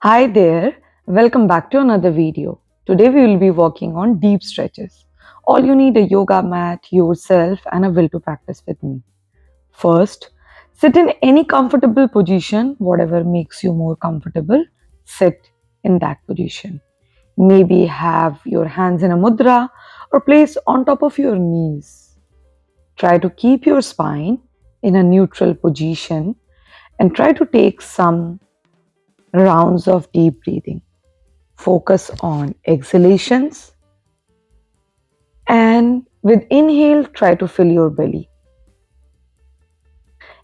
Hi there, welcome back to another video. Today we will be working on deep stretches. All you need a yoga mat, yourself and a will to practice with me. First, sit in any comfortable position, whatever makes you more comfortable, sit in that position. Maybe have your hands in a mudra or place on top of your knees. Try to keep your spine in a neutral position and try to take some rounds of deep breathing. Focus on exhalations and with inhale, try to fill your belly.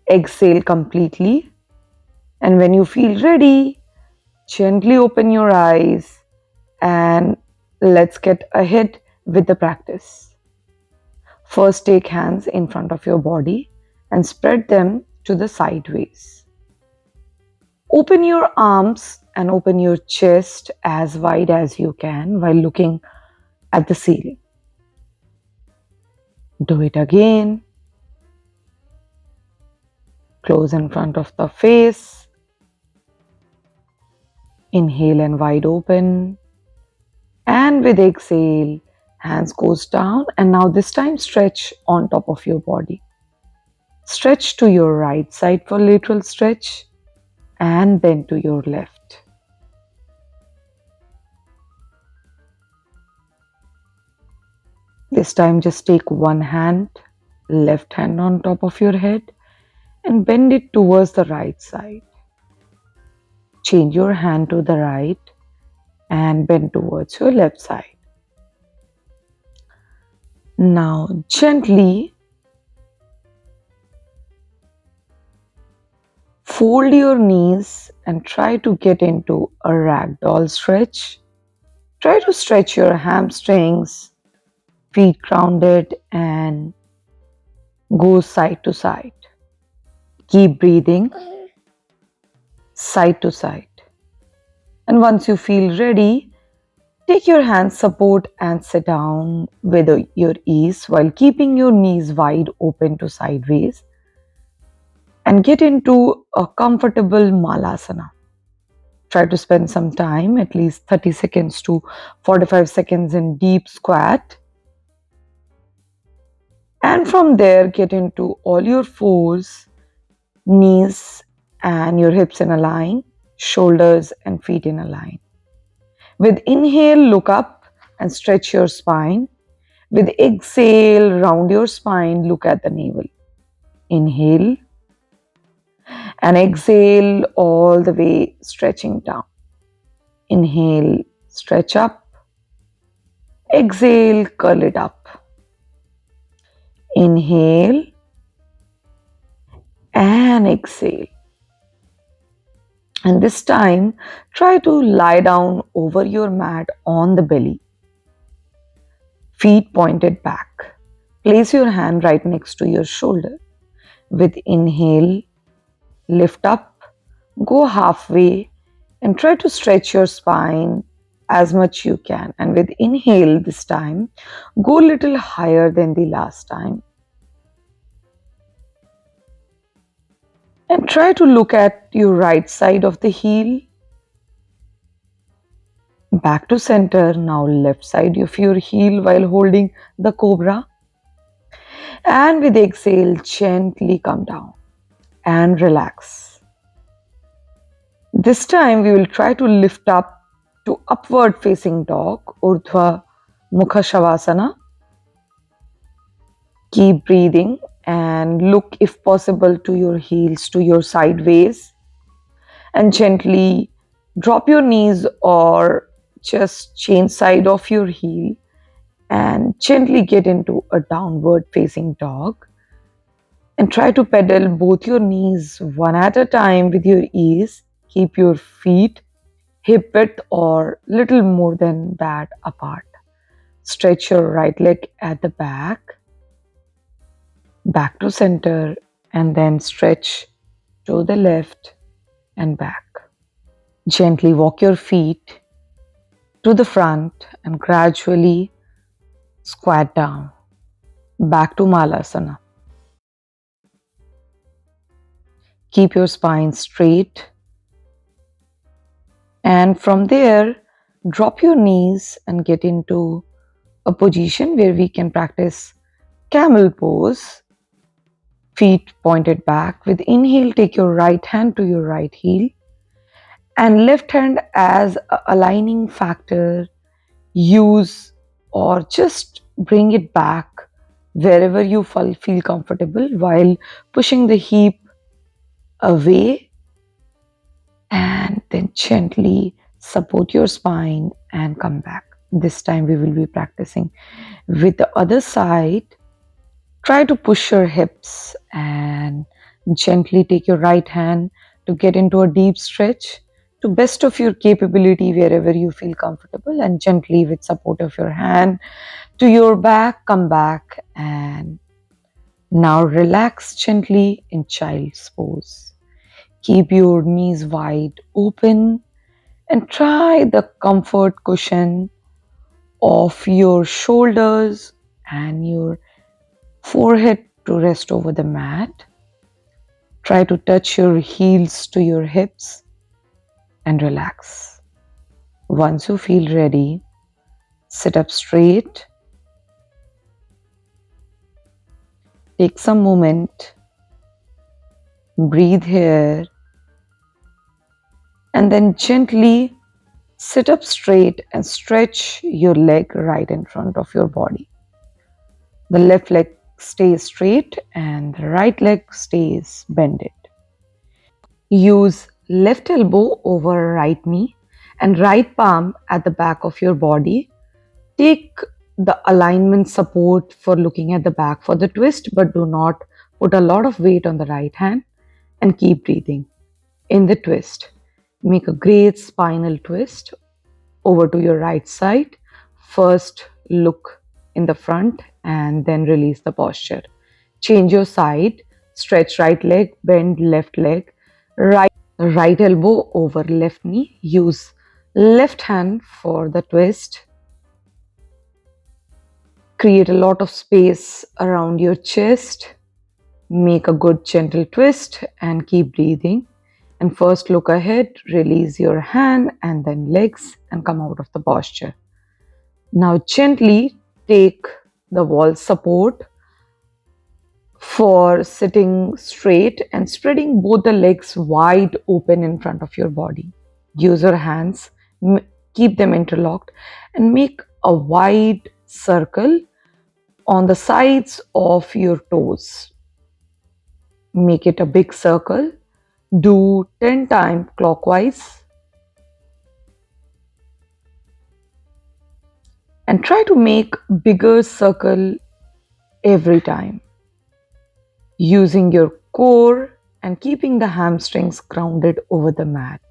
Exhale completely, and when you feel ready, gently open your eyes and let's get ahead with the practice. First, take hands in front of your body and spread them to the sideways. Open your arms and open your chest as wide as you can while looking at the ceiling. Do it again. Close in front of the face. Inhale and wide open. And with exhale, hands goes down and now this time stretch on top of your body. Stretch to your right side for lateral stretch and then to your left. This time just take one hand, left hand on top of your head and bend it towards the right side. Change your hand to the right and bend towards your left side. Now gently fold your knees and try to get into a ragdoll stretch. Try to stretch your hamstrings, feet grounded and go side to side. Keep breathing side to side. And once you feel ready, take your hands support and sit down with your ease while keeping your knees wide open to sideways and get into a comfortable malasana. Try to spend some time, at least 30 seconds to 45 seconds in deep squat. And from there, get into all your fours, knees and your hips in a line, shoulders and feet in a line. With inhale, look up and stretch your spine. With exhale, round your spine, look at the navel. Inhale and exhale all the way, stretching down. Inhale, stretch up. Exhale, curl it up. Inhale and exhale. And this time, try to lie down over your mat on the belly. Feet pointed back. Place your hand right next to your shoulder. With inhale, lift up, go halfway and try to stretch your spine as much you can. And with inhale this time, go a little higher than the last time. And try to look at your right side of the heel. Back to center. Now left side of your heel while holding the cobra. And with exhale, gently come down and relax. This time we will try to lift up to upward facing dog, Urdhva Mukha Shavasana. Keep breathing and look if possible to your heels, to your sideways, and gently drop your knees or just change side of your heel and gently get into a downward facing dog and try to pedal both your knees one at a time with your ease. Keep your feet hip width or little more than that apart. Stretch your right leg at the back to center and then stretch to the left and back. Gently walk your feet to the front and gradually squat down. Back to Malasana. Keep your spine straight. And from there, drop your knees and get into a position where we can practice camel pose, feet pointed back. With inhale, take your right hand to your right heel and left hand as a aligning factor. Use or just bring it back wherever you feel comfortable while pushing the hip away, and then gently support your spine and come back. This time we will be practicing with the other side. Try to push your hips and gently take your right hand to get into a deep stretch to best of your capability wherever you feel comfortable, and gently with support of your hand to your back, come back, and now relax gently in child's pose. Keep your knees wide open and try the comfort cushion of your shoulders and your forehead to rest over the mat. Try to touch your heels to your hips and relax. Once you feel ready, sit up straight. Take some moment, breathe here, and then gently sit up straight and stretch your leg right in front of your body. The left leg stays straight and the right leg stays bended. Use left elbow over right knee and right palm at the back of your body. Take the alignment support for looking at the back for the twist, but do not put a lot of weight on the right hand and keep breathing. In the twist, make a great spinal twist over to your right side. First, look in the front and then release the posture. Change your side, stretch right leg, bend left leg, right elbow over left knee. Use left hand for the twist. Create a lot of space around your chest. Make a good gentle twist and keep breathing. And first look ahead, release your hand and then legs and come out of the posture. Now gently take the wall support for sitting straight and spreading both the legs wide open in front of your body. Use your hands, keep them interlocked and make a wide circle on the sides of your toes. Make it a big circle. Do 10 times clockwise and try to make bigger circle every time, using your core and keeping the hamstrings grounded over the mat.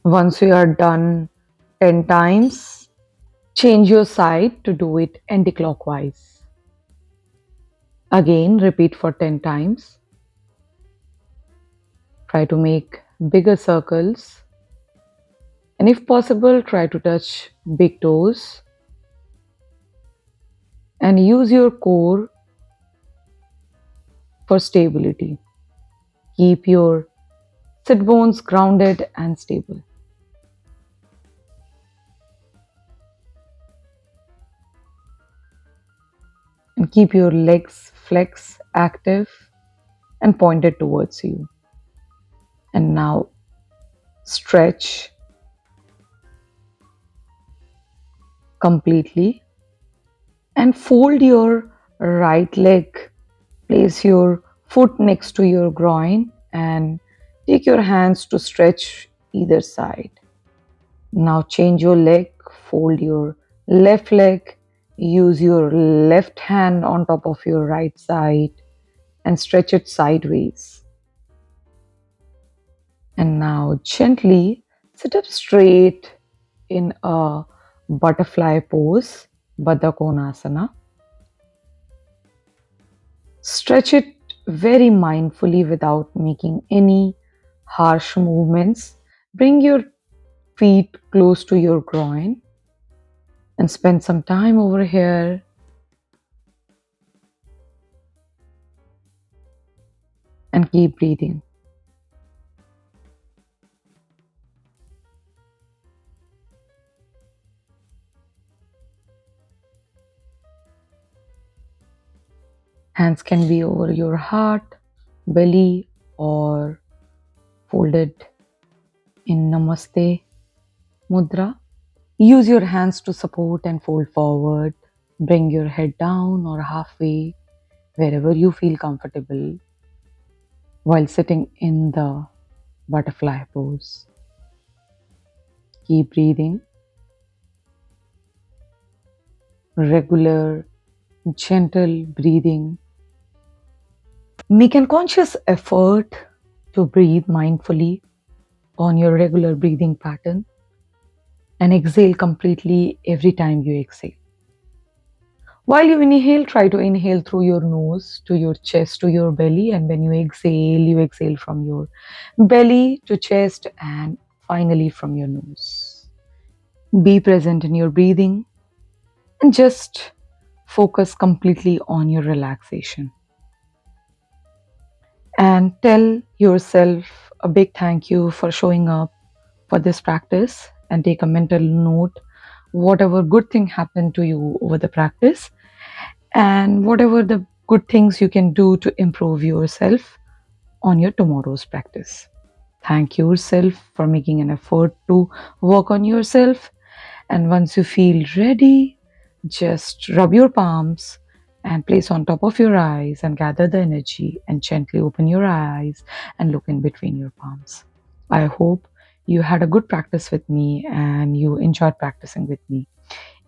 Once you are done 10 times, change your side to do it anti-clockwise. Again, repeat for 10 times. Try to make bigger circles and if possible, try to touch big toes and use your core for stability. Keep your sit bones grounded and stable. And keep your legs flexed, active, and pointed towards you. And now stretch completely and fold your right leg. Place your foot next to your groin and take your hands to stretch either side. Now change your leg, fold your left leg, use your left hand on top of your right side and stretch it sideways. And now gently sit up straight in a butterfly pose, Baddha Konasana. Stretch it very mindfully without making any harsh movements. Bring your feet close to your groin and spend some time over here. and keep breathing. Hands can be over your heart, belly, or folded in Namaste Mudra. Use your hands to support and fold forward. Bring your head down or halfway, wherever you feel comfortable, while sitting in the butterfly pose. Keep breathing. Regular, gentle breathing. Make a conscious effort to breathe mindfully on your regular breathing pattern and exhale completely every time you exhale. While you inhale, try to inhale through your nose to your chest to your belly, and when you exhale from your belly to chest and finally from your nose. Be present in your breathing and just focus completely on your relaxation. And tell yourself a big thank you for showing up for this practice and take a mental note whatever good thing happened to you over the practice and whatever the good things you can do to improve yourself on your tomorrow's practice. Thank yourself for making an effort to work on yourself. And once you feel ready, just rub your palms and place on top of your eyes and gather the energy and gently open your eyes and look in between your palms. I hope you had a good practice with me and you enjoyed practicing with me.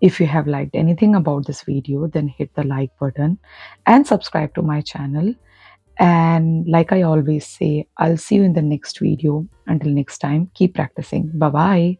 If you have liked anything about this video, then hit the like button and subscribe to my channel. And like I always say, I'll see you in the next video. Until next time, keep practicing. Bye bye.